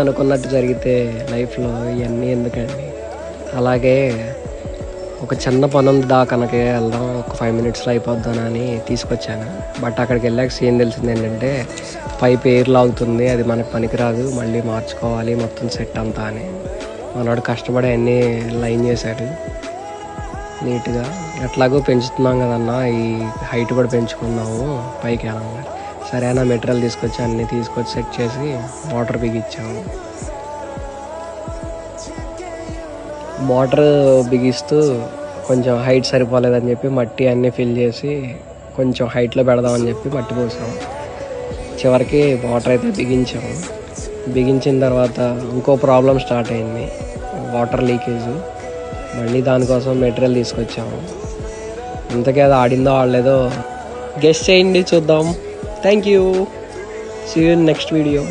అనుకున్నట్టు జరిగితే లైఫ్లో ఇవన్నీ ఎందుకండి. అలాగే ఒక చిన్న పని ఉంది, దాకనకే వెళ్దాం, ఒక 5 మినిట్స్లో అయిపోద్దానని తీసుకొచ్చాను. బట్ అక్కడికి వెళ్ళాక సీన్ తెలిసింది ఏంటంటే పైప్ ఎయిర్ లాగుతుంది, అది మనకు పనికిరాదు, మళ్ళీ మార్చుకోవాలి మొత్తం సెట్ అంతా అని. మనోడు కష్టపడి అన్నీ లైన్ చేశాడు నీట్గా. ఎట్లాగో పెంచుతున్నాం కదన్నా, ఈ హైట్ కూడా పెంచుకుందాము పైకి వెళ్ళాలి. సరైన మెటీరియల్ తీసుకొచ్చి అన్నీ తీసుకొచ్చి సెట్ చేసి మోటార్ బిగించాము. మోటార్ బిగిస్తూ కొంచెం హైట్ సరిపోలేదని చెప్పి మట్టి అన్నీ ఫిల్ చేసి కొంచెం హైట్లో పెడదామని చెప్పి మట్టి పోసాము. చివరికి మోటార్ అయితే బిగించాము. బిగించిన తర్వాత ఇంకో ప్రాబ్లం స్టార్ట్ అయింది, వాటర్ లీకేజ్. మళ్ళీ దానికోసం మెటీరియల్ తీసుకొచ్చాము. ఇంతకీ అది ఆడిందో ఆడలేదో గెస్ చేయండి, చూద్దాం. Thank you. See you in next video.